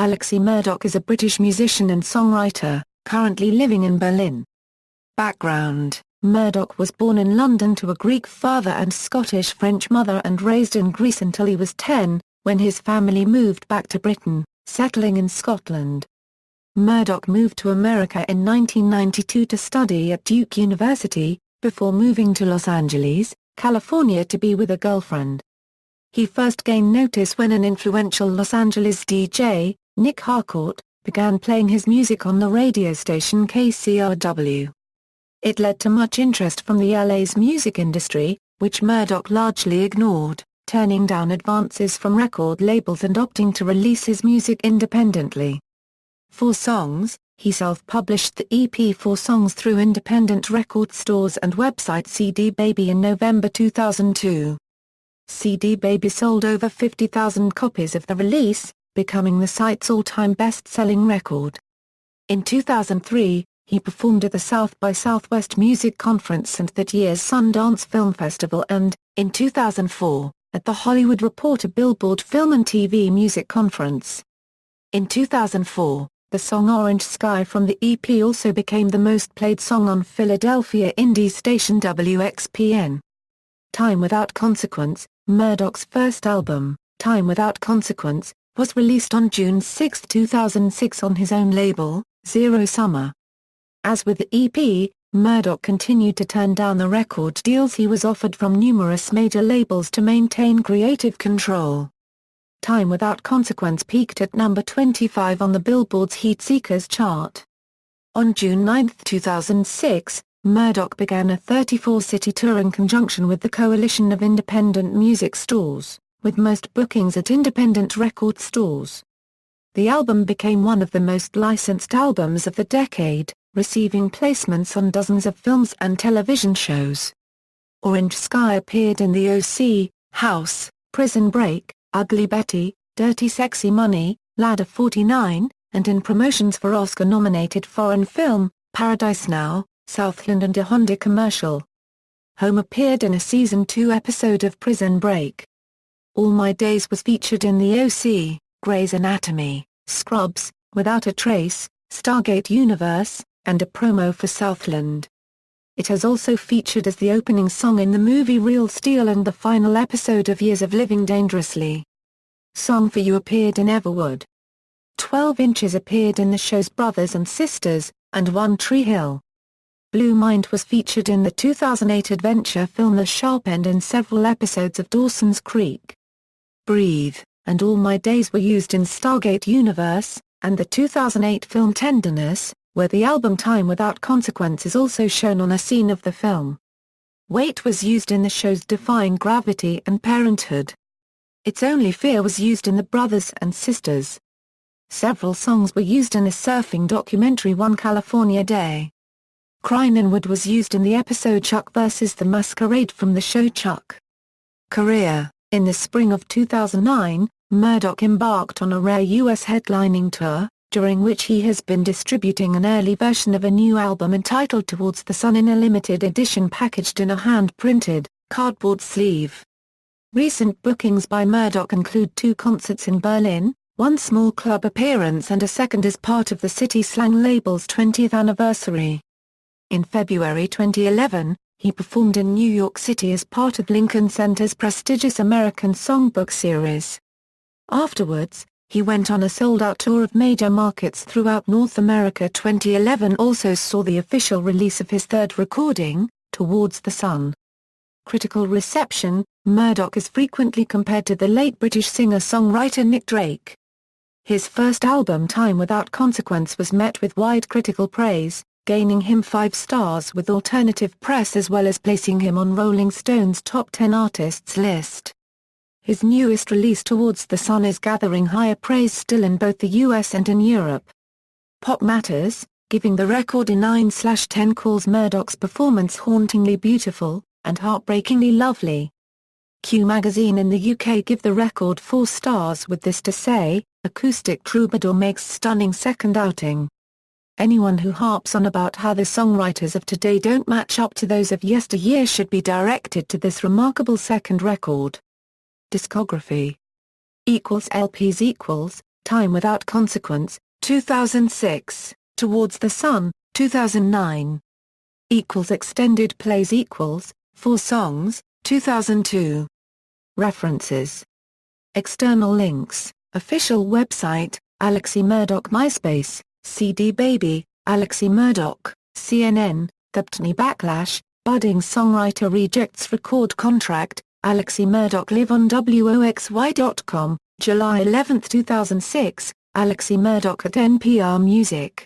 Alexi Murdoch is a British musician and songwriter, currently living in Berlin. Background: Murdoch was born in London to a Greek father and Scottish-French mother and raised in Greece until he was 10, when his family moved back to Britain, settling in Scotland. Murdoch moved to America in 1992 to study at Duke University, before moving to Los Angeles, California to be with a girlfriend. He first gained notice when an influential Los Angeles DJ, Nick Harcourt, began playing his music on the radio station KCRW. It led to much interest from the LA's music industry, which Murdoch largely ignored, turning down advances from record labels and opting to release his music independently. 4 songs, he self-published the EP 4 songs through independent record stores and website CD Baby in November 2002. CD Baby sold over 50,000 copies of the release, becoming the site's all-time best-selling record. In 2003, he performed at the South by Southwest Music Conference and that year's Sundance Film Festival and, in 2004, at the Hollywood Reporter Billboard Film and TV Music Conference. In 2004, the song Orange Sky from the EP also became the most played song on Philadelphia indie station WXPN. Time Without Consequence, Murdoch's first album, Time Without Consequence, was released on June 6, 2006 on his own label, Zero Summer. As with the EP, Murdoch continued to turn down the record deals he was offered from numerous major labels to maintain creative control. Time Without Consequence peaked at number 25 on the Billboard's Heat Seekers chart. On June 9, 2006, Murdoch began a 34-city tour in conjunction with the Coalition of Independent Music Stores, with most bookings at independent record stores. The album became one of the most licensed albums of the decade, receiving placements on dozens of films and television shows. Orange Sky appeared in The OC, House, Prison Break, Ugly Betty, Dirty Sexy Money, Ladder 49, and in promotions for Oscar-nominated foreign film, Paradise Now, Southland and a Honda commercial. Home appeared in a Season 2 episode of Prison Break. All My Days was featured in The OC, Grey's Anatomy, Scrubs, Without a Trace, Stargate Universe, and a promo for Southland. It has also featured as the opening song in the movie Real Steel and the final episode of Years of Living Dangerously. Song for You appeared in Everwood. 12 Inches appeared in the shows Brothers and Sisters, and One Tree Hill. Blue Mind was featured in the 2008 adventure film The Sharp End and several episodes of Dawson's Creek. Breathe, and All My Days were used in Stargate Universe, and the 2008 film Tenderness, where the album Time Without Consequence is also shown on a scene of the film. Weight was used in the shows Defying Gravity and Parenthood. It's Only Fear was used in the Brothers and Sisters. Several songs were used in a surfing documentary One California Day. Crying Inward was used in the episode Chuck vs. the Masquerade from the show Chuck. Career: in the spring of 2009, Murdoch embarked on a rare U.S. headlining tour, during which he has been distributing an early version of a new album entitled Towards the Sun in a limited edition packaged in a hand-printed, cardboard sleeve. Recent bookings by Murdoch include 2 concerts in Berlin, 1 small club appearance and a second as part of the City Slang label's 20th anniversary. In February 2011, he performed in New York City as part of Lincoln Center's prestigious American Songbook series. Afterwards, he went on a sold-out tour of major markets throughout North America. 2011 also saw the official release of his third recording, Towards the Sun. Critical reception: Murdoch is frequently compared to the late British singer-songwriter Nick Drake. His first album Time Without Consequence was met with wide critical praise, gaining him 5 stars with alternative press as well as placing him on Rolling Stone's Top 10 Artists list. His newest release Towards the Sun is gathering higher praise still in both the US and in Europe. Pop Matters, giving the record a 9/10 calls Murdoch's performance hauntingly beautiful, and heartbreakingly lovely. Q Magazine in the UK give the record 4 stars with this to say, Acoustic Troubadour makes stunning second outing. Anyone who harps on about how the songwriters of today don't match up to those of yesteryear should be directed to this remarkable second record. Discography == LPs == Time Without Consequence, 2006, Towards the Sun, 2009. Extended plays equals, 4 songs, 2002. References. External links, official website, Alexi Murdoch MySpace, CD Baby, Alexi Murdoch, CNN, Thubtney Backlash, Budding Songwriter Rejects Record Contract, Alexi Murdoch Live on WOXY.com, July 11, 2006, Alexi Murdoch at NPR Music.